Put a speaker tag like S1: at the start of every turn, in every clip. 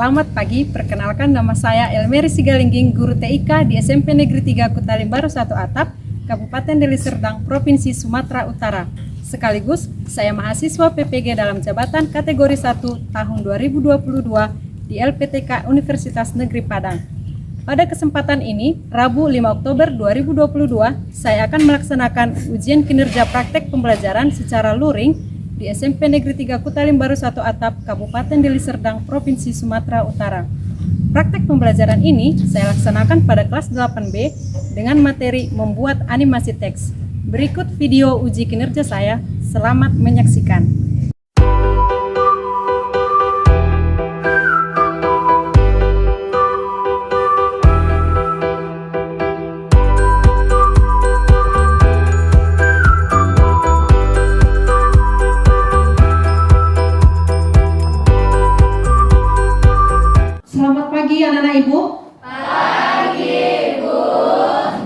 S1: Selamat pagi, perkenalkan nama saya Elmeri Sigalingging, guru TIK di SMP Negeri 3 Kutalim Baru 1 Atap, Kabupaten Deli Serdang, Provinsi Sumatera Utara. Sekaligus, saya mahasiswa PPG dalam jabatan kategori 1 tahun 2022 di LPTK Universitas Negeri Padang. Pada kesempatan ini, Rabu 5 Oktober 2022, saya akan melaksanakan ujian kinerja praktek pembelajaran secara luring di SMP Negeri 3 Kutalim Baru 1 Atap, Kabupaten Deli Serdang, Provinsi Sumatera Utara. Praktek pembelajaran ini saya laksanakan pada kelas 8B dengan materi membuat animasi teks. Berikut video uji kinerja saya. Selamat menyaksikan. Selamat pagi anak-anak Ibu.
S2: Pagi, Bu.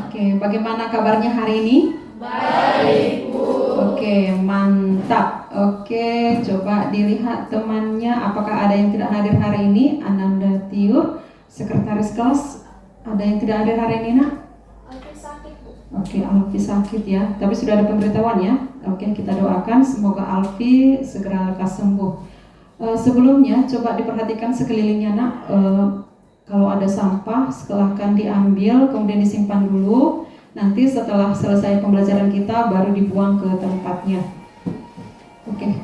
S1: Oke, bagaimana kabarnya hari ini?
S2: Baik, Bu.
S1: Oke, mantap. Oke, coba dilihat temannya apakah ada yang tidak hadir hari ini. Ananda Tiur, sekretaris kelas, ada yang tidak hadir hari ini, Nak?
S2: Aku sakit, Bu.
S1: Oke, Alfi sakit ya, tapi sudah ada pemberitahuan ya. Oke, kita doakan semoga Alfi segera lekas sembuh. Sebelumnya coba diperhatikan sekelilingnya, Nak. Kalau ada sampah silahkan diambil, kemudian disimpan dulu. Nanti setelah selesai pembelajaran kita baru dibuang ke tempatnya. Oke,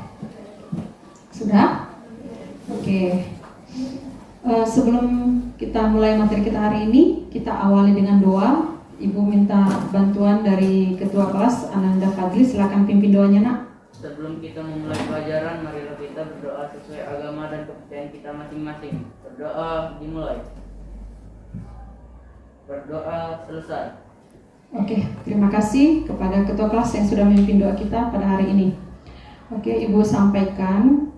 S1: sudah? Oke. Sebelum kita mulai materi kita hari ini, kita awali dengan doa. Ibu minta bantuan dari Ketua Kelas Ananda Fadli, silakan pimpin doanya, Nak.
S3: Sebelum kita memulai pelajaran, marilah kita berdoa sesuai agama dan kepercayaan kita masing-masing. Berdoa dimulai. Berdoa selesai.
S1: Oke, terima kasih kepada Ketua Kelas yang sudah memimpin doa kita pada hari ini. Oke, Ibu sampaikan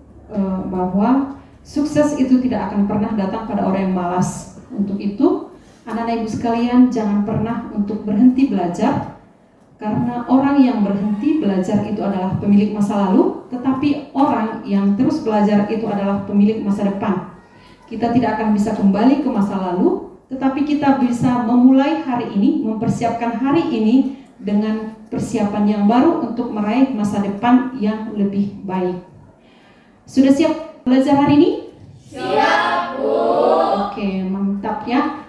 S1: bahwa sukses itu tidak akan pernah datang pada orang yang malas. Untuk itu, anak-anak Ibu sekalian jangan pernah untuk berhenti belajar. Karena orang yang berhenti belajar itu adalah pemilik masa lalu, tetapi orang yang terus belajar itu adalah pemilik masa depan. Kita tidak akan bisa kembali ke masa lalu, tetapi kita bisa memulai hari ini, mempersiapkan hari ini dengan persiapan yang baru untuk meraih masa depan yang lebih baik. Sudah siap belajar hari ini?
S2: Siap, Bu.
S1: Oke, mantap ya.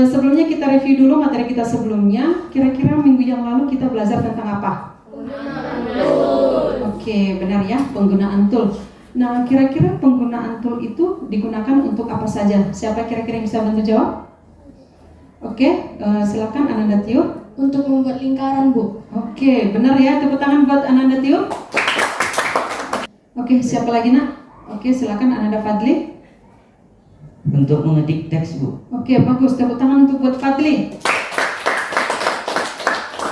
S1: Sebelumnya kita review dulu materi kita sebelumnya. Kira-kira minggu yang lalu kita belajar tentang apa?
S2: Penggunaan tool.
S1: Oke, benar ya, penggunaan tool. Nah, kira-kira penggunaan tool itu digunakan untuk apa saja? Siapa kira-kira yang bisa bantu jawab? Oke, silakan Ananda Tiur.
S2: Untuk membuat lingkaran, Bu.
S1: Oke, benar ya, tepuk tangan buat Ananda Tiur. Oke, siapa lagi, Nak? Oke, silakan Ananda Fadli.
S3: Untuk mengetik teks, Bu.
S1: Oke, bagus. Tepuk tangan untuk buat Fadli.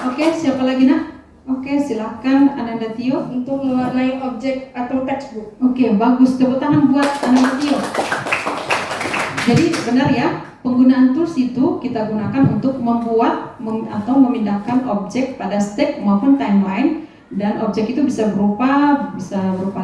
S1: Oke, siapa lagi, Nak? Oke, silakan Ananda Tio.
S2: Untuk mewarnai objek atau teks, Bu.
S1: Oke, bagus. Tepuk tangan buat Ananda Tio. Jadi benar ya, penggunaan tools itu kita gunakan untuk membuat atau memindahkan objek pada stack maupun timeline. Dan objek itu bisa berupa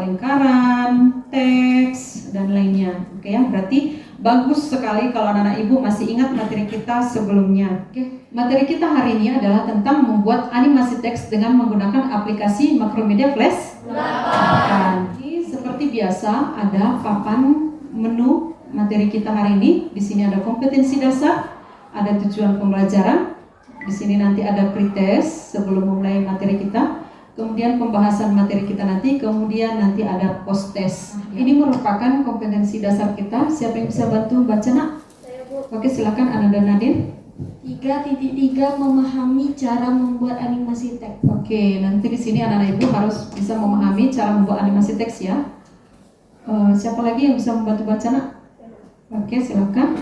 S1: lingkaran, teks, dan lainnya. Oke ya, berarti bagus sekali kalau anak-anak Ibu masih ingat materi kita sebelumnya. Oke, materi kita hari ini adalah tentang membuat animasi teks dengan menggunakan aplikasi Macromedia Flash 8. Seperti biasa ada papan menu materi kita hari ini. Di sini ada kompetensi dasar, ada tujuan pembelajaran. Di sini nanti ada pretest sebelum memulai materi kita. Kemudian pembahasan materi kita nanti, kemudian nanti ada post test. Ini merupakan kompetensi dasar kita. Siapa yang bisa bantu baca, Nak?
S2: Saya, Bu.
S1: Oke, silakan Ananda Nadir.
S2: 3.3 memahami cara membuat animasi teks.
S1: Oke, nanti di sini anak-anak Ibu harus bisa memahami cara membuat animasi teks ya. Siapa lagi yang bisa membantu baca, Nak? Oke, silakan.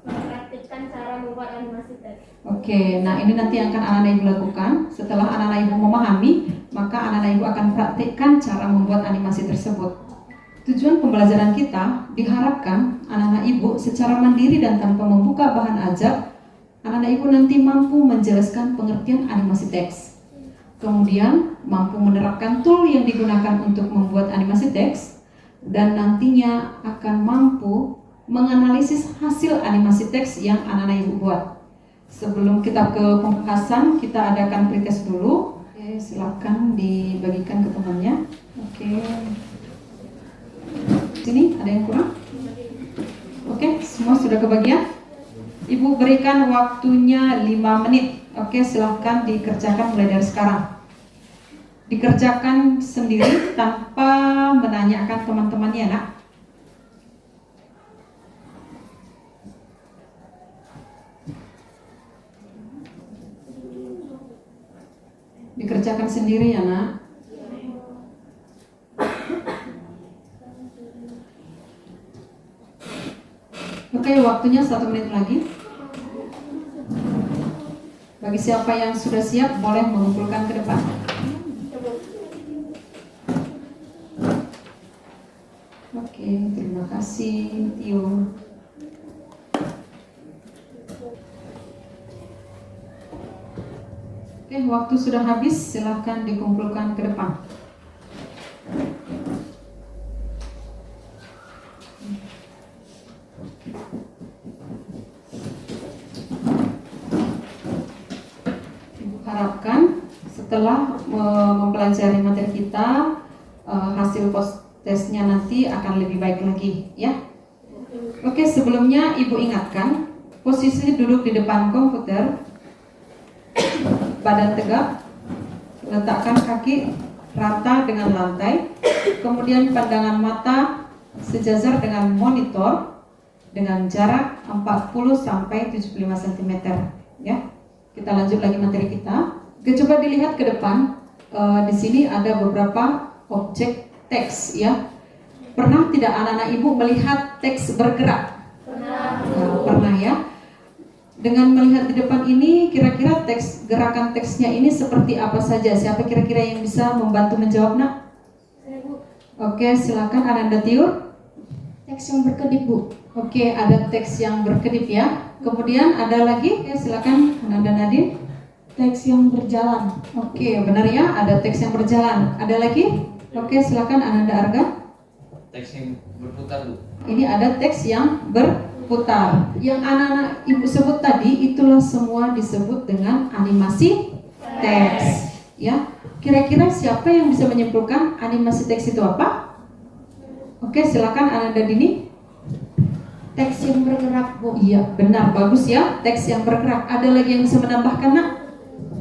S2: Mempraktikkan cara membuat animasi teks.
S1: Oke, nah ini nanti yang akan anak-anak Ibu lakukan. Setelah anak-anak Ibu memahami, maka anak-anak Ibu akan praktikkan cara membuat animasi tersebut. Tujuan pembelajaran kita diharapkan anak-anak Ibu secara mandiri dan tanpa membuka bahan ajar, anak-anak Ibu nanti mampu menjelaskan pengertian animasi teks. Kemudian mampu menerapkan tool yang digunakan untuk membuat animasi teks, dan nantinya akan mampu menganalisis hasil animasi teks yang anak-anak ibu buat. Sebelum kita ke pembahasan, kita adakan pretest dulu. Oke, silakan dibagikan ke temannya. Oke. Sini ada yang kurang? Oke, semua sudah kebagian? Ibu berikan waktunya 5 menit. Oke, silahkan dikerjakan mulai dari sekarang. Dikerjakan sendiri tanpa menanyakan teman-temannya, nak. Dikerjakan sendiri ya, nak. Oke, waktunya 1 menit lagi. Bagi siapa yang sudah siap, boleh mengumpulkan ke depan. Oke, terima kasih, Tio. Oke, waktu sudah habis, silahkan dikumpulkan ke depan. Harapkan setelah mempelajari materi kita, hasil post testnya nanti akan lebih baik lagi, ya. Oke, sebelumnya ibu ingatkan posisi duduk di depan komputer, badan tegak, letakkan kaki rata dengan lantai, kemudian pandangan mata sejajar dengan monitor dengan jarak 40 sampai 75 cm, ya. Kita lanjut lagi materi kita. Oke, coba dilihat ke depan. Di sini ada beberapa objek teks, ya. Pernah tidak anak-anak ibu melihat teks bergerak? Pernah ya. Dengan melihat di depan ini, kira-kira gerakan teksnya ini seperti apa saja? Siapa kira-kira yang bisa membantu menjawab, nak? Oke, silakan Ananda Tiur.
S2: Teks yang berkedip, Bu.
S1: Oke, ada teks yang berkedip ya. Kemudian ada lagi, ya silakan Ananda Nadine.
S2: Teks yang berjalan.
S1: Oke, benar ya, ada teks yang berjalan. Ada lagi? Oke, silakan Ananda Arga.
S4: Teks yang berputar, Bu.
S1: Ini ada teks yang berputar. Yang anak-anak ibu sebut tadi, itulah semua disebut dengan animasi teks. Ya, kira-kira siapa yang bisa menyimpulkan animasi teks itu apa? Oke, silakan Ananda Dini.
S2: Teks yang bergerak, Bu.
S1: Iya, benar, bagus ya. Teks yang bergerak. Ada lagi yang bisa menambahkan, nak?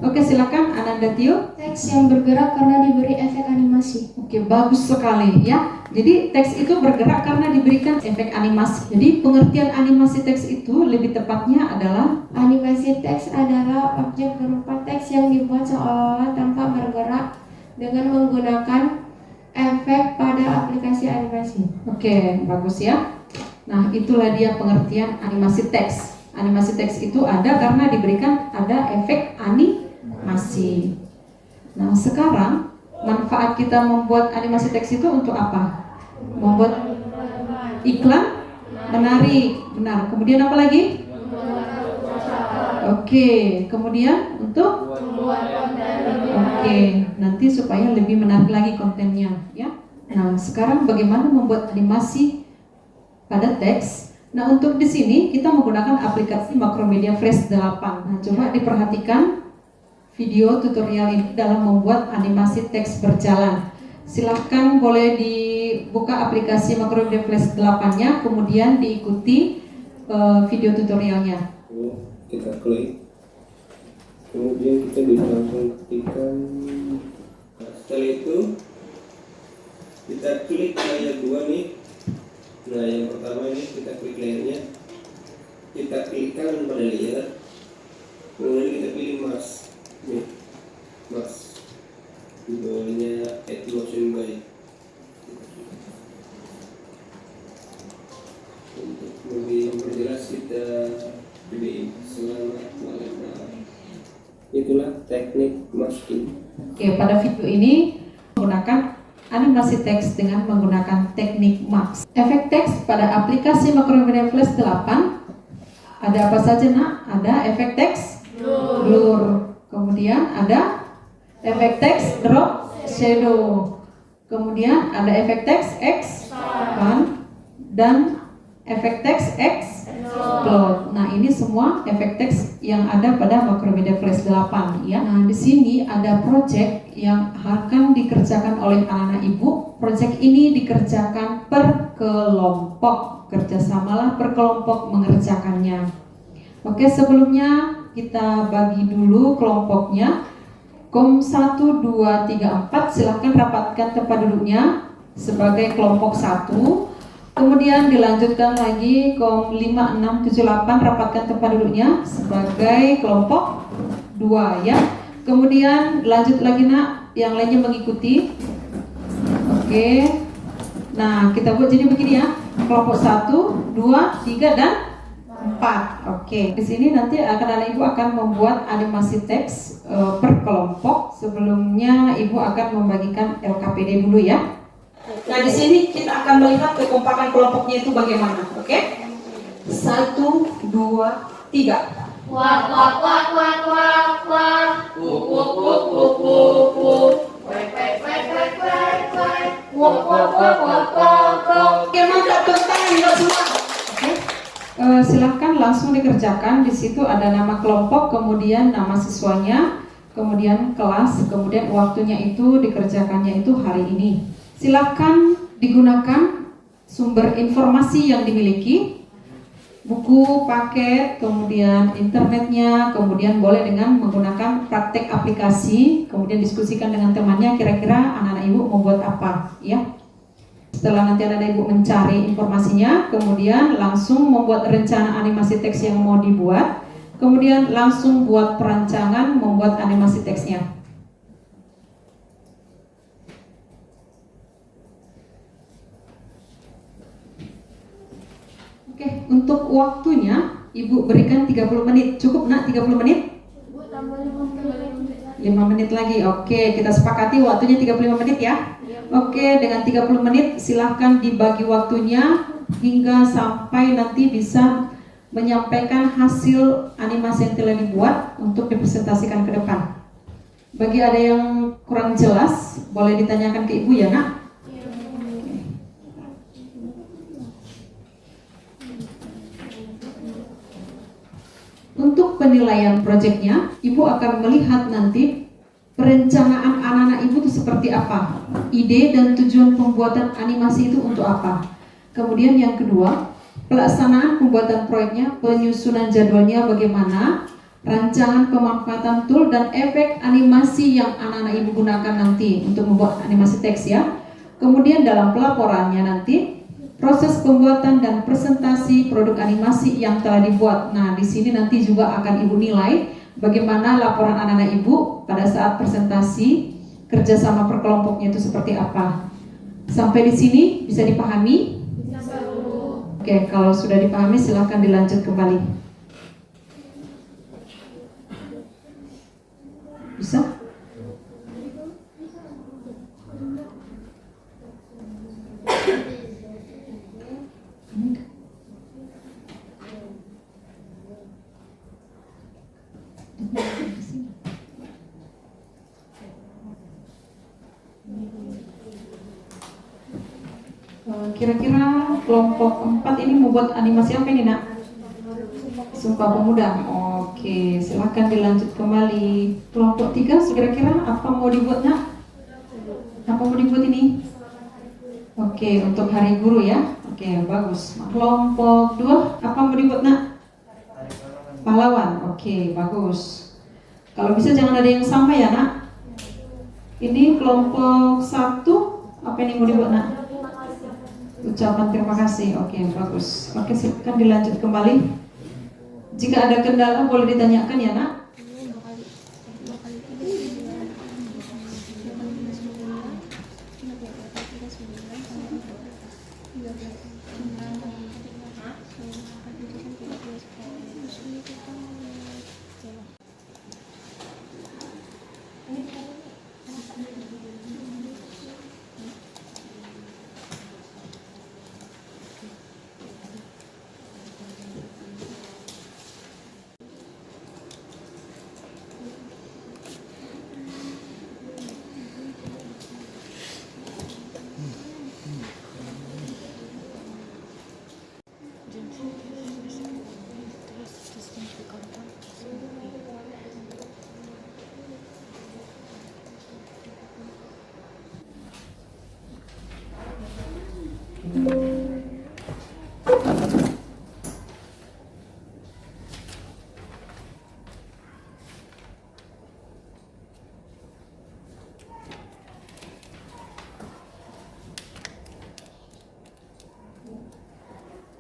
S1: Oke, silakan Ananda Tio.
S2: Teks yang bergerak karena diberi efek animasi.
S1: Oke, bagus sekali ya. Jadi teks itu bergerak karena diberikan efek animasi. Jadi pengertian animasi teks itu lebih tepatnya adalah
S2: Animasi teks adalah objek berupa teks yang dibuat seolah-olah tanpa bergerak dengan menggunakan efek pada aplikasi animasi.
S1: oke, bagus ya. Nah, itulah dia pengertian animasi teks. Animasi teks itu ada karena diberikan ada efek animasi. Nah, sekarang manfaat kita membuat animasi teks itu untuk apa? Membuat iklan menarik, benar. Kemudian apa lagi? Oke, kemudian untuk oke, nanti supaya lebih menarik lagi kontennya, ya. Nah, sekarang bagaimana membuat animasi pada teks? Nah, untuk di sini kita menggunakan aplikasi Macromedia Flash 8. Nah, coba diperhatikan video tutorial ini dalam membuat animasi teks berjalan. Silahkan boleh dibuka aplikasi Macromedia Flash 8-nya, kemudian diikuti video tutorialnya.
S5: Kita klik, kemudian kita bisa langsung ketikkan. Nah, setelah itu kita klik layer 2 nih. Nah, yang pertama ini kita klik layernya, kita klikkan pada layer, kemudian kita pilih mask nih, mask di bawahnya add motion by. Untuk lebih memperjelas kita pilih selamat malam. Itulah teknik masking.
S1: Oke, pada video ini menggunakan animasi teks dengan menggunakan teknik mask. Efek teks pada aplikasi Macromedia Flash 8 ada apa saja, nak? Ada efek teks blur. Kemudian ada efek teks drop shadow. Kemudian ada efek teks expand dan efek teks explode. Nah, ini semua efek teks yang ada pada Macromedia Flash 8 ya. Nah, di sini ada project yang akan dikerjakan oleh anak-anak ibu. Project ini dikerjakan per kelompok, kerjasamalah per kelompok mengerjakannya. Oke, sebelumnya kita bagi dulu kelompoknya. Kom 1, 2, 3, 4 silahkan rapatkan tempat duduknya sebagai kelompok 1. Kemudian dilanjutkan lagi kom 5, 6, 7, 8 rapatkan tempat duduknya sebagai kelompok 2 ya. Kemudian lanjut lagi nak, yang lainnya mengikuti. Oke. Nah, kita buat jadi begini ya. Kelompok 1, 2, 3 dan 4. Oke. Di sini nanti anak ibu akan membuat animasi teks per kelompok. Sebelumnya ibu akan membagikan LKPD dulu ya. Nah, di sini kita akan melihat kekompakan kelompoknya itu bagaimana. Oke. 1, 2, 3.
S2: Wak wak wak wak wak wak. Wuk wuk wuk wuk wuk wuk. Wek wek wek wek wek wek. Wuk wuk wuk wuk wuk wuk.
S1: Oke, mantap, tepuk tangan ya semua. Oke. Silahkan langsung dikerjakan. Di situ ada nama kelompok, kemudian nama siswanya, kemudian kelas, kemudian waktunya itu dikerjakannya itu hari ini. Silahkan digunakan sumber informasi yang dimiliki, buku, paket, kemudian internetnya, kemudian boleh dengan menggunakan praktek aplikasi, kemudian diskusikan dengan temannya kira-kira anak-anak ibu mau buat apa ya. Setelah nanti anak-anak ibu mencari informasinya, kemudian langsung membuat rencana animasi teks yang mau dibuat, kemudian langsung buat perancangan membuat animasi teksnya. Oke, untuk waktunya ibu berikan 30 menit. Cukup nak 30 menit? 5 menit lagi. Oke, kita sepakati waktunya 35 menit ya. Oke, dengan 30 menit silahkan dibagi waktunya hingga sampai nanti bisa menyampaikan hasil animasi yang telah dibuat untuk dipresentasikan ke depan. Bagi ada yang kurang jelas, boleh ditanyakan ke ibu ya nak. Untuk penilaian proyeknya, ibu akan melihat nanti perencanaan anak-anak ibu itu seperti apa, ide dan tujuan pembuatan animasi itu untuk apa. Kemudian yang kedua, pelaksanaan pembuatan proyeknya, penyusunan jadwalnya bagaimana, rancangan pemanfaatan tool dan efek animasi yang anak-anak ibu gunakan nanti untuk membuat animasi teks ya. Kemudian dalam pelaporannya nanti proses pembuatan dan presentasi produk animasi yang telah dibuat. Nah, di sini nanti juga akan ibu nilai bagaimana laporan anak-anak ibu pada saat presentasi kerjasama per kelompoknya itu seperti apa. Sampai di sini bisa dipahami? Oke, kalau sudah dipahami silahkan dilanjut kembali. Bisa? Kira-kira kelompok 4 ini mau buat animasi apa ini nak? Sumpah Pemuda. Oke, silahkan dilanjut kembali. Kelompok 3 kira-kira apa mau dibuat nak? Apa mau dibuat ini? Oke, untuk hari guru ya. Oke, bagus. Kelompok 2 apa mau dibuat nak? Pahlawan. Oke, bagus. Kalau bisa jangan ada yang sama ya nak. Ini kelompok 1 apa ini mau dibuat nak? Ucapan terima kasih. Oke, bagus. Oke, silakan dilanjut kembali. Jika ada kendala boleh ditanyakan ya nak.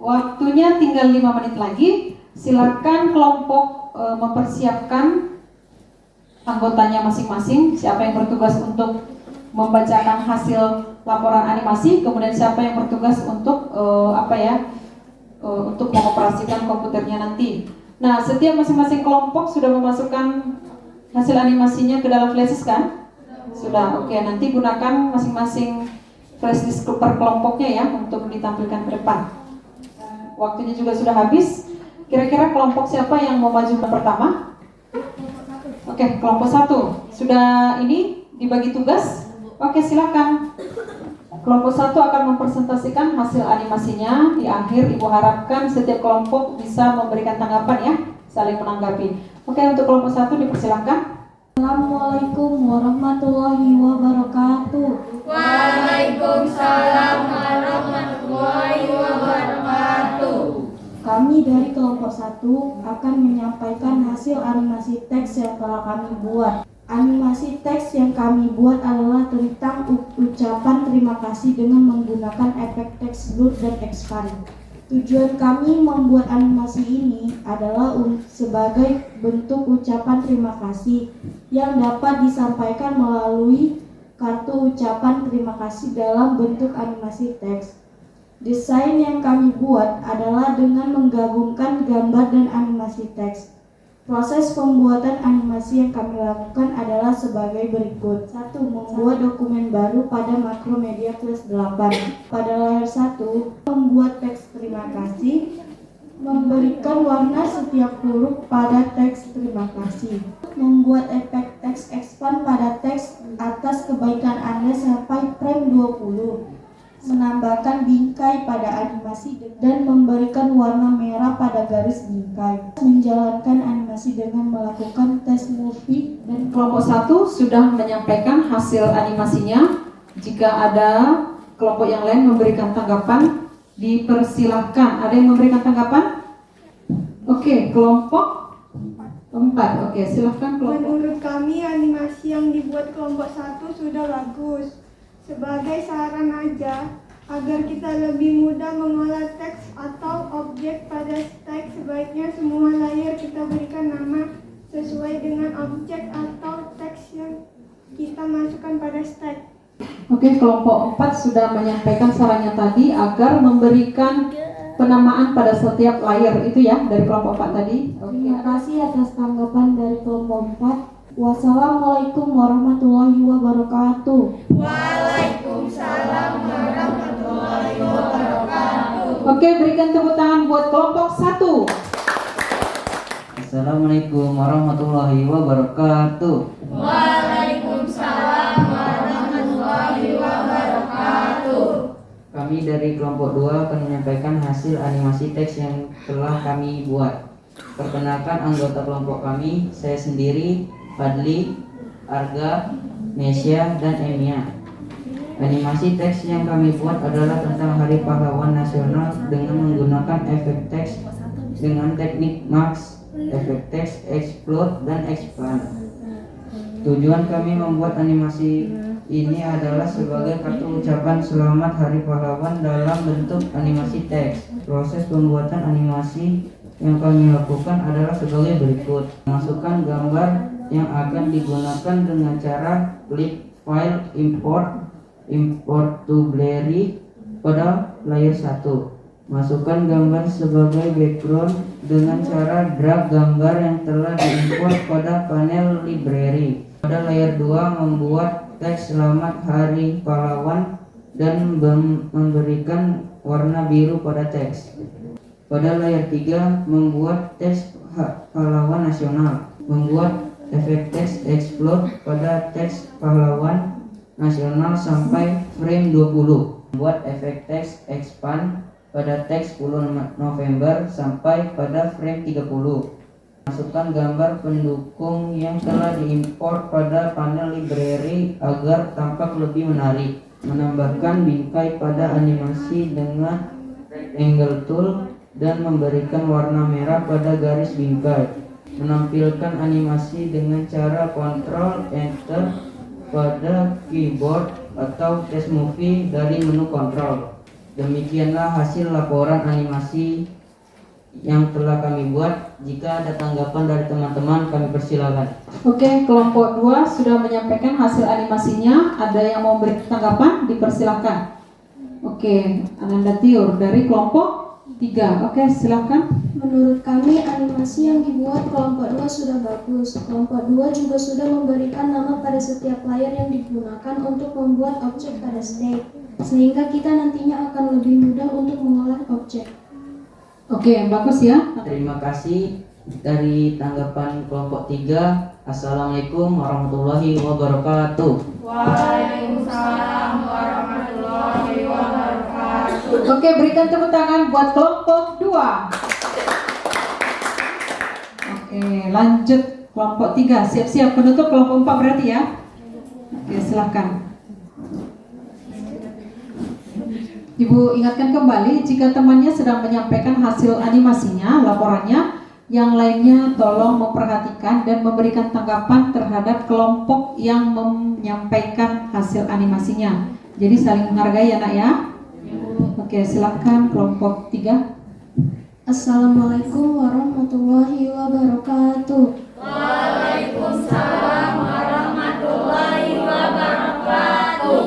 S1: Waktunya tinggal 5 menit lagi. Silakan kelompok mempersiapkan anggotanya masing-masing. Siapa yang bertugas untuk membacakan hasil laporan animasi, kemudian siapa yang bertugas untuk untuk mengoperasikan komputernya nanti. Nah, setiap masing-masing kelompok sudah memasukkan hasil animasinya ke dalam flash disk kan? Sudah. Oke, nanti gunakan masing-masing flash disk per kelompoknya ya untuk ditampilkan ke depan. Waktunya juga sudah habis. Kira-kira kelompok siapa yang mau maju ke pertama? Oke, kelompok 1 sudah ini dibagi tugas. Oke, silakan. Kelompok 1 akan mempresentasikan hasil animasinya. Di akhir Ibu harapkan setiap kelompok bisa memberikan tanggapan ya, saling menanggapi. Oke, untuk kelompok 1 dipersilakan.
S6: Assalamualaikum warahmatullahi wabarakatuh.
S7: Waalaikumsalam warahmatullahi wabarakatuh.
S6: Kami dari kelompok 1 akan menyampaikan hasil animasi teks yang telah kami buat. Animasi teks yang kami buat adalah tentang ucapan terima kasih dengan menggunakan efek teks blur dan expand. Tujuan kami membuat animasi ini adalah sebagai bentuk ucapan terima kasih yang dapat disampaikan melalui kartu ucapan terima kasih dalam bentuk animasi teks. Desain yang kami buat adalah dengan menggabungkan gambar dan animasi teks. Proses pembuatan animasi yang kami lakukan adalah sebagai berikut. 1. Membuat dokumen baru pada Macromedia Flash 8. Pada layar 1, membuat teks terima kasih, memberikan warna setiap huruf pada teks terima kasih, membuat efek teks expand pada teks atas kebaikan Anda sampai frame 20, menambahkan bingkai pada animasi dan memberikan warna merah pada garis bingkai, menjalankan animasi dengan melakukan tes movie. Dan
S1: Kelompok 1 sudah menyampaikan hasil animasinya. Jika ada kelompok yang lain memberikan tanggapan, dipersilahkan. Ada yang memberikan tanggapan? Oke, kelompok 4. Oke, silahkan kelompok.
S7: Menurut kami animasi yang dibuat kelompok 1 sudah bagus. Sebagai saran aja, agar kita lebih mudah mengolah teks atau objek pada teks, sebaiknya semua layar kita berikan nama sesuai dengan objek atau teks yang kita masukkan pada teks.
S1: Oke, kelompok 4 sudah menyampaikan sarannya tadi agar memberikan penamaan pada setiap layar itu ya, dari kelompok 4 tadi.
S6: terima kasih atas tanggapan dari kelompok 4. Wassalamualaikum warahmatullahi wabarakatuh.
S7: Waalaikumsalam warahmatullahi wabarakatuh.
S1: Oke, berikan tepuk tangan buat kelompok 1.
S3: Assalamualaikum warahmatullahi wabarakatuh.
S7: Waalaikumsalam warahmatullahi wabarakatuh.
S3: Kami dari kelompok 2 akan menyampaikan hasil animasi teks yang telah kami buat. Perkenalkan anggota kelompok kami, saya sendiri, Fadli, Arga, Nesya, dan Emia. Animasi teks yang kami buat adalah tentang Hari Pahlawan Nasional dengan menggunakan efek teks dengan teknik max, efek teks, explode, dan expand. Tujuan kami membuat animasi ini adalah sebagai kartu ucapan selamat Hari Pahlawan dalam bentuk animasi teks. Proses pembuatan animasi yang kami lakukan adalah sebagai berikut. Masukkan gambar yang akan digunakan dengan cara klik file import to Blurry pada layar 1. Masukkan gambar sebagai background dengan cara drag gambar yang telah diimport pada panel library. Pada layar 2, membuat teks selamat Hari Pahlawan dan memberikan warna biru pada teks. Pada layar 3, membuat teks pahlawan nasional, membuat efek teks explode pada teks pahlawan nasional sampai frame 20, membuat efek teks expand pada teks 10 November sampai pada frame 30. Masukkan gambar pendukung yang telah diimport pada panel library agar tampak lebih menarik. Menambahkan bingkai pada animasi dengan rectangle tool dan memberikan warna merah pada garis bingkai. Menampilkan animasi dengan cara Ctrl Enter pada keyboard atau test movie dari menu kontrol. Demikianlah hasil laporan animasi yang telah kami buat. Jika ada tanggapan dari teman-teman, kami persilakan.
S1: Oke, kelompok 2 sudah menyampaikan hasil animasinya. Ada yang mau beri tanggapan? Dipersilakan. Oke, Ananda Tiur dari kelompok 3. Oke, silakan.
S6: Menurut kami animasi yang dibuat kelompok 2 sudah bagus. Kelompok 2 juga sudah memberikan nama pada setiap layar yang digunakan untuk membuat objek pada stage, sehingga kita nantinya akan lebih mudah untuk mengolah objek.
S1: Oke, bagus ya.
S3: Terima kasih. Dari tanggapan kelompok 3, Assalamualaikum warahmatullahi wabarakatuh.
S2: Waalaikumsalam warahmatullahi wabarakatuh.
S1: Oke, berikan tepuk tangan buat kelompok 2. Oke, lanjut kelompok 3. Siap-siap penutup kelompok 4 berarti ya. Oke, silakan. Ibu ingatkan kembali, jika temannya sedang menyampaikan hasil animasinya, laporannya, yang lainnya tolong memperhatikan dan memberikan tanggapan terhadap kelompok yang menyampaikan hasil animasinya. Jadi saling menghargai ya nak ya. Oke, silakan kelompok 3.
S6: Assalamualaikum warahmatullahi wabarakatuh.
S2: Waalaikumsalam warahmatullahi wabarakatuh.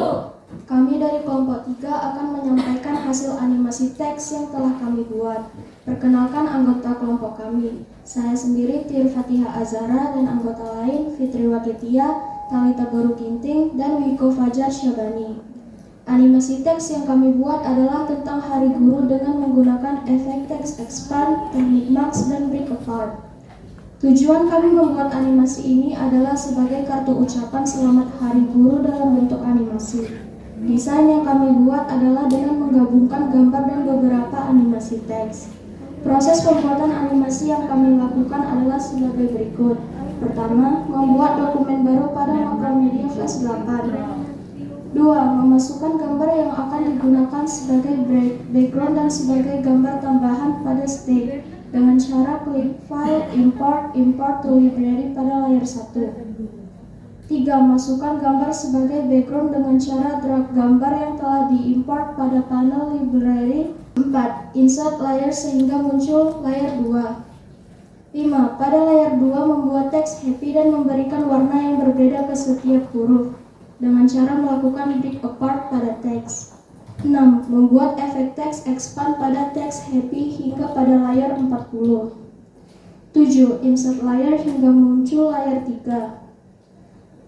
S6: Kami dari kelompok 3 akan menyampaikan hasil animasi teks yang telah kami buat. Perkenalkan anggota kelompok kami. Saya sendiri Tir Fatihah Azhara dan anggota lain Fitri Wakitia, Talita Guru Ginting, dan Wiko Fajar Syabani. Animasi teks yang kami buat adalah tentang Hari Guru dengan menggunakan efek teks expand, teknik max, dan break apart. Tujuan kami membuat animasi ini adalah sebagai kartu ucapan selamat Hari Guru dalam bentuk animasi. Desain yang kami buat adalah dengan menggabungkan gambar dan beberapa animasi teks. Proses pembuatan animasi yang kami lakukan adalah sebagai berikut. Pertama, membuat dokumen baru pada Macromedia Flash 8. 2. Memasukkan gambar yang akan digunakan sebagai background dan sebagai gambar tambahan pada stage dengan cara klik file, import to library pada layar 1. 3. Masukkan gambar sebagai background dengan cara drag gambar yang telah diimport pada panel library. 4. Insert layer sehingga muncul layar 2. 5. Pada layar 2 membuat teks happy dan memberikan warna yang berbeda ke setiap huruf dengan cara melakukan break apart pada teks. 6. Membuat efek teks expand pada teks happy hingga pada layar 40. 7. Insert layer hingga muncul layar 3.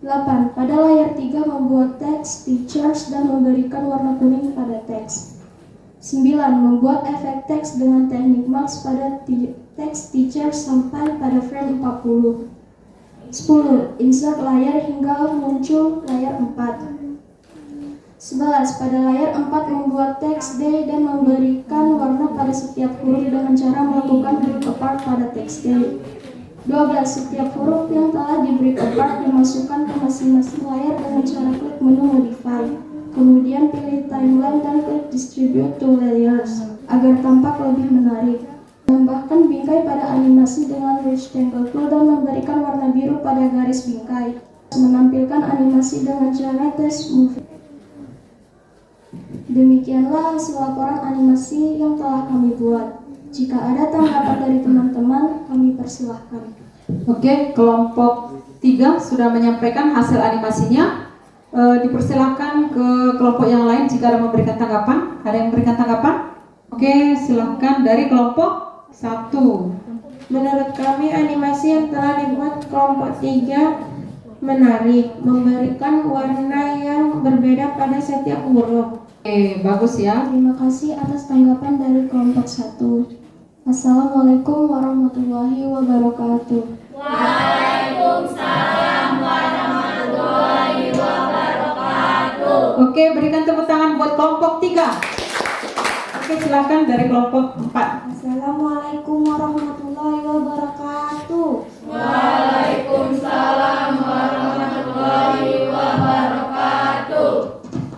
S6: 8. Pada layar 3 membuat teks teachers dan memberikan warna kuning pada teks. 9. Membuat efek teks dengan teknik max pada teks teachers sampai pada frame 40. 10. Insert layar hingga muncul layar 4. 11. Pada layar 4 membuat teks D dan memberikan warna pada setiap huruf dengan cara melakukan break apart pada teks D. 12. Setiap huruf yang telah di break apart dimasukkan ke masing-masing layar dengan cara klik menu modify. Kemudian pilih timeline dan klik distribute to layers agar tampak lebih menarik. Tambahkan bingkai pada animasi dengan rectangle tool dan memberikan warna biru pada garis bingkai. Menampilkan animasi dengan cara test movie. Demikianlah hasil laporan animasi yang telah kami buat. Jika ada tanggapan dari teman-teman, kami persilahkan.
S1: Oke, kelompok 3 sudah menyampaikan hasil animasinya. Dipersilahkan ke kelompok yang lain jika ada memberikan tanggapan. Ada yang memberikan tanggapan? Oke, silahkan dari kelompok 1.
S2: Menurut kami animasi yang telah dibuat kelompok 3 menarik, memberikan warna yang berbeda pada setiap huruf.
S1: Oke, bagus ya.
S6: Terima kasih atas tanggapan dari kelompok 1. Assalamualaikum warahmatullahi wabarakatuh.
S2: Waalaikumsalam warahmatullahi wabarakatuh.
S1: Oke, berikan tepuk tangan buat kelompok 3. Oke, silakan dari kelompok 4.
S6: Assalamualaikum warahmatullahi wabarakatuh.
S2: Waalaikumsalam warahmatullahi wabarakatuh.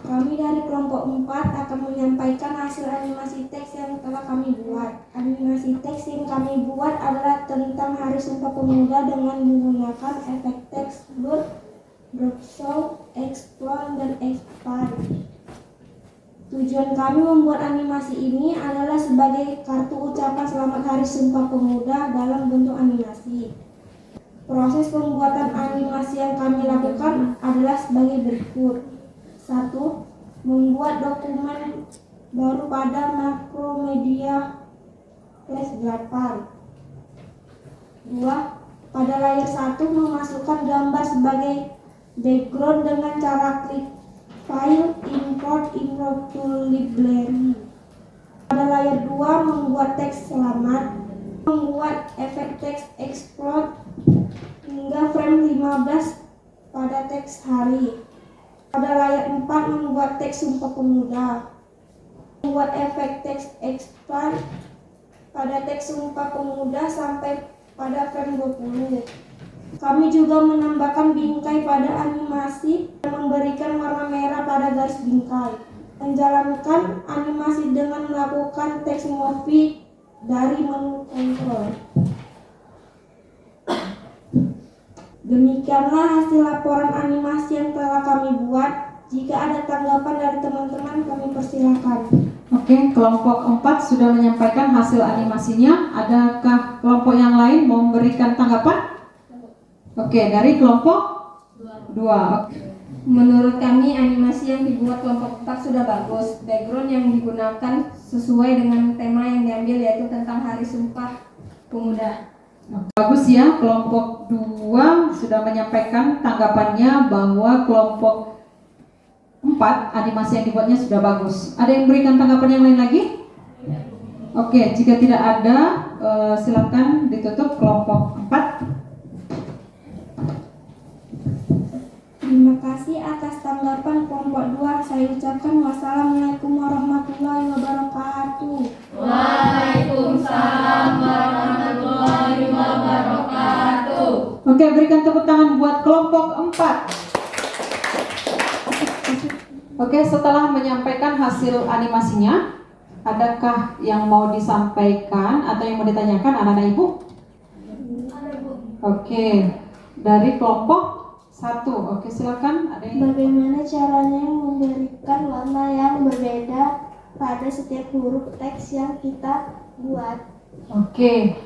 S6: Kami dari kelompok 4 akan menyampaikan hasil animasi teks yang telah kami buat. Animasi teks yang kami buat adalah tentang Hari Sumpah Pemuda dengan menggunakan efek teks blur, drop show, explode, dan expand. Tujuan kami membuat animasi ini adalah sebagai kartu ucapan selamat Hari Sumpah Pemuda dalam bentuk animasi. Proses pembuatan animasi yang kami lakukan adalah sebagai berikut. 1. Membuat dokumen baru pada Macromedia Flash 8. 2. Pada layar 1 memasukkan gambar sebagai background dengan cara klik file import into library. Pada layar 2 membuat teks selamat, membuat efek teks explode hingga frame 15 pada teks hari. Pada layar 4 membuat teks Sumpah Pemuda, membuat efek teks expand pada teks Sumpah Pemuda sampai pada frame 20. Kami juga menambahkan bingkai pada animasi dan memberikan warna merah pada garis bingkai. Menjalankan animasi dengan melakukan text movie dari menu kontrol. Demikianlah hasil laporan animasi yang telah kami buat. Jika ada tanggapan dari teman-teman, kami persilakan.
S1: Oke, kelompok 4 sudah menyampaikan hasil animasinya. Adakah kelompok yang lain mau memberikan tanggapan? Oke, dari kelompok 2.
S2: Menurut kami animasi yang dibuat kelompok 4 sudah bagus. Background yang digunakan sesuai dengan tema yang diambil, yaitu tentang Hari Sumpah Pemuda.
S1: Bagus ya, kelompok 2 sudah menyampaikan tanggapannya bahwa kelompok 4 animasi yang dibuatnya sudah bagus. Ada yang memberikan tanggapan yang lain lagi? Oke, jika tidak ada, silakan ditutup kelompok 4.
S6: Terima kasih atas tanggapan kelompok 2. Saya ucapkan wassalamualaikum warahmatullahi wabarakatuh.
S8: Waalaikumsalam warahmatullahi wabarakatuh.
S1: Oke, berikan tepuk tangan buat kelompok 4. Oke, setelah menyampaikan hasil animasinya, adakah yang mau disampaikan atau yang mau ditanyakan anak-anak ibu? Oke, dari kelompok 1. Oke, silakan. Ada yang...
S6: Bagaimana caranya memberikan warna yang berbeda pada setiap huruf teks yang kita buat?
S1: Oke,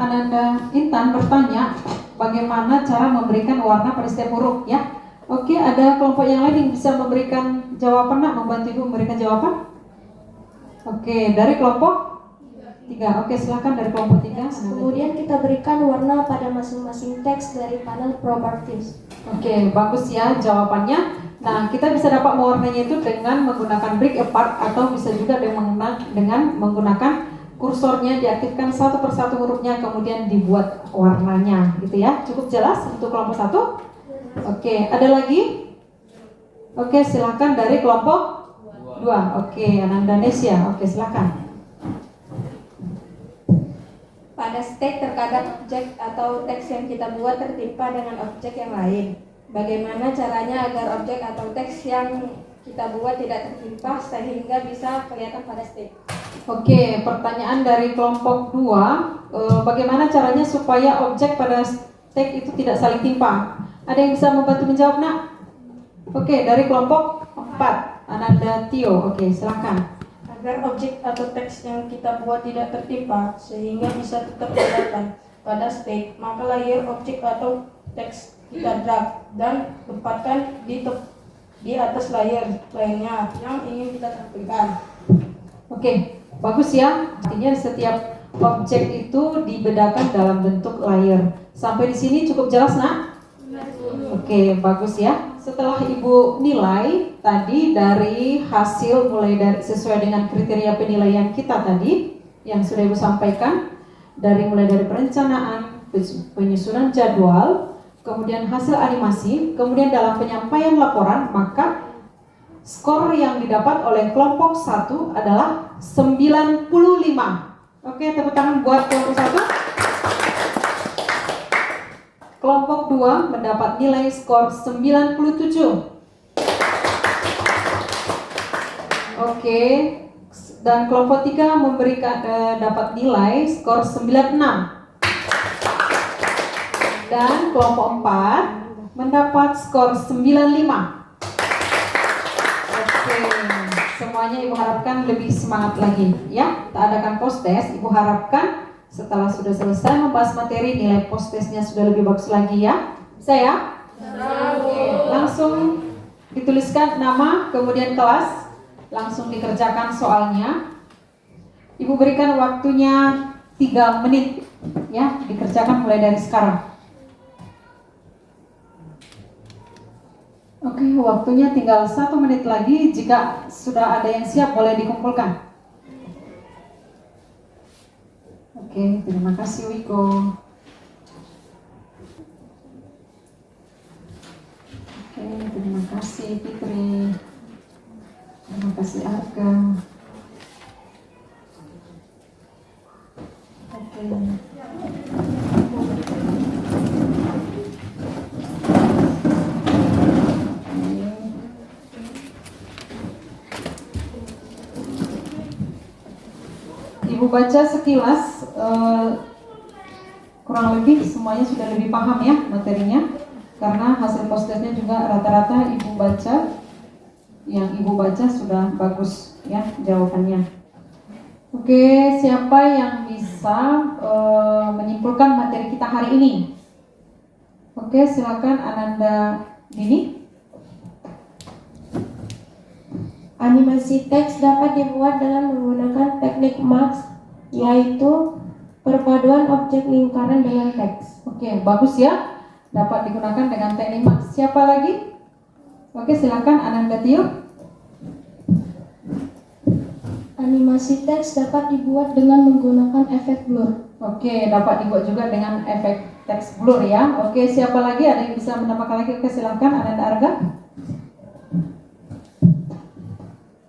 S1: Ananda Intan bertanya bagaimana cara memberikan warna pada setiap huruf ya. Oke, ada kelompok yang lain yang bisa memberikan jawaban, nak, membantu ibu memberikan jawaban? Oke, dari kelompok 3. Oke, silakan dari kelompok 3.
S6: Kemudian kita berikan warna pada masing-masing teks dari panel properties.
S1: Oke, bagus ya jawabannya. Nah, kita bisa dapat mewarnainya itu dengan menggunakan break apart atau bisa juga dengan menggunakan kursornya diaktifkan satu persatu hurufnya kemudian dibuat warnanya gitu ya. Cukup jelas untuk kelompok 1? Oke, ada lagi? Oke, silakan dari kelompok 2. Oke, Ananda Nesya. Oke, silakan.
S2: Pada stage terkadang objek atau teks yang kita buat tertimpa dengan objek yang lain. Bagaimana caranya agar objek atau teks yang kita buat tidak tertimpa sehingga bisa kelihatan pada stage?
S1: Oke, pertanyaan dari kelompok 2. Bagaimana caranya supaya objek pada teks itu tidak saling timpa? Ada yang bisa membantu menjawab, nak? Oke, dari kelompok 4. Ananda Tio. Oke, silakan.
S9: Agar objek atau teks yang kita buat tidak tertimpa sehingga bisa tetap kelihatan pada stage, maka layer objek atau teks kita drag dan tempatkan di atas layer lainnya yang ingin kita tampilkan.
S1: Oke, bagus ya. Artinya setiap objek itu dibedakan dalam bentuk layer. Sampai di sini cukup jelas, nak? Oke, bagus ya. Setelah ibu nilai tadi dari hasil mulai dari sesuai dengan kriteria penilaian kita tadi yang sudah ibu sampaikan, mulai dari perencanaan, penyusunan jadwal, kemudian hasil animasi, kemudian dalam penyampaian laporan, maka skor yang didapat oleh kelompok 1 adalah 95. Oke, tepuk tangan buat kelompok 1. Kelompok 2 mendapat nilai skor 97. Oke, dan kelompok 3 memberikan dapat nilai skor 96. Dan kelompok 4 mendapat skor 95. Oke. semuanya Ibu harapkan lebih semangat lagi ya. Kita adakan post test. Ibu harapkan setelah sudah selesai membahas materi, nilai post testnya sudah lebih bagus lagi ya. Bisa ya? Oke, langsung dituliskan nama kemudian kelas, langsung dikerjakan soalnya. Ibu berikan waktunya 3 menit ya, dikerjakan mulai dari sekarang. Oke, waktunya tinggal 1 menit lagi. Jika sudah ada yang siap boleh dikumpulkan. Oke, terima kasih Wiko. Oke, terima kasih Fitri. Terima kasih Arka. Oke. Ibu baca sekilas, kurang lebih semuanya sudah lebih paham ya materinya, karena hasil post testnya juga rata-rata ibu baca, yang ibu baca sudah bagus ya jawabannya. Oke, siapa yang bisa menyimpulkan materi kita hari ini? Oke, silakan Ananda Dini.
S6: Animasi teks dapat dibuat dengan menggunakan teknik Max, yaitu perpaduan objek lingkaran dengan teks.
S1: Oke, bagus ya. Dapat digunakan dengan teknik Max. Siapa lagi? Oke, silakan Ananda Tio.
S6: Animasi teks dapat dibuat dengan menggunakan efek blur.
S1: Oke, dapat dibuat juga dengan efek teks blur ya. Oke, siapa lagi? Ada yang bisa menambahkan lagi? Oke, silakan Ananda Arga.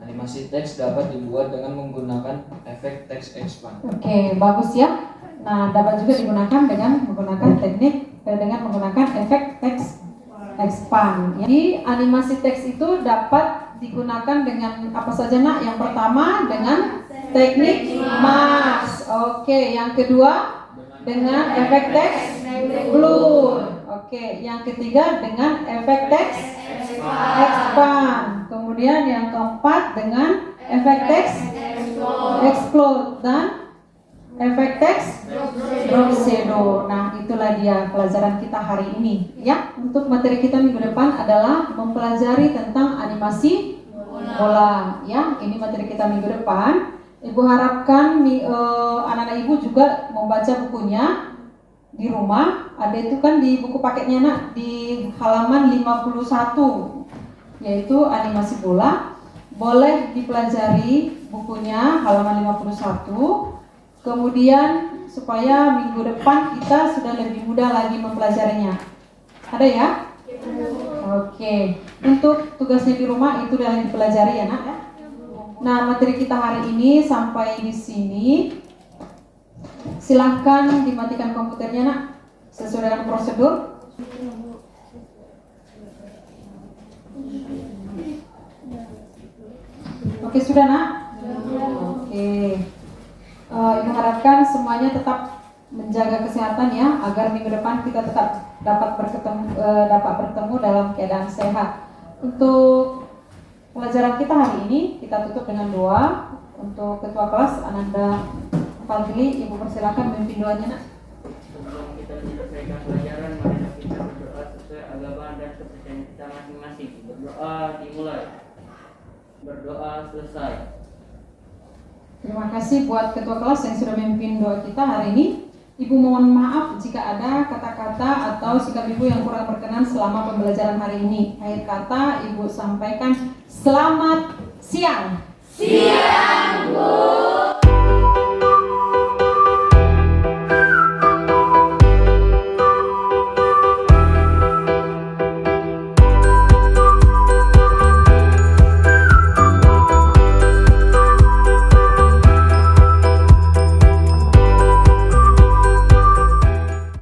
S4: Animasi teks dapat dibuat dengan menggunakan efek teks expand.
S1: Oke, bagus ya. Nah, dapat juga digunakan dengan menggunakan teknik dengan menggunakan efek teks expand. Jadi animasi teks itu dapat digunakan dengan apa saja nak? Yang pertama dengan teknik Max. Oke, yang kedua dengan efek teks blur. Oke, yang ketiga dengan efek teks expand. Kemudian yang keempat dengan efek teks explode dan efek teks drop shadow. Nah, itulah dia pelajaran kita hari ini ya. Untuk materi kita minggu depan adalah mempelajari tentang animasi bola ya. Ini materi kita minggu depan. Ibu harapkan anak-anak ibu juga membaca bukunya di rumah. Ada itu kan di buku paketnya nak, di halaman 51, yaitu animasi bola. Boleh dipelajari bukunya halaman 51. Kemudian supaya minggu depan kita sudah lebih mudah lagi mempelajarinya. Ada ya? Oke. Untuk tugasnya di rumah itu sudah dipelajari ya nak. Nah, materi kita hari ini sampai di sini. Silahkan dimatikan komputernya nak, sesuai dengan prosedur. Oke, sudah nak? Oke. Ibu harapkan semuanya tetap menjaga kesehatan ya, agar minggu depan kita tetap dapat bertemu dalam keadaan sehat. Untuk pelajaran kita hari ini kita tutup dengan doa. Untuk ketua kelas Ananda Fadli, ibu persilakan memimpin doanya nak.
S3: Sebelum kita menyelesaikan pelajaran, mari kita berdoa sesuai agama dan kepercayaan kita masing-masing. Berdoa dimulai, berdoa selesai.
S1: Terima kasih buat ketua kelas yang sudah memimpin doa kita hari ini. Ibu mohon maaf jika ada kata-kata atau sikap ibu yang kurang berkenan selama pembelajaran hari ini. Akhir kata ibu sampaikan selamat siang.
S8: Siang, Bu.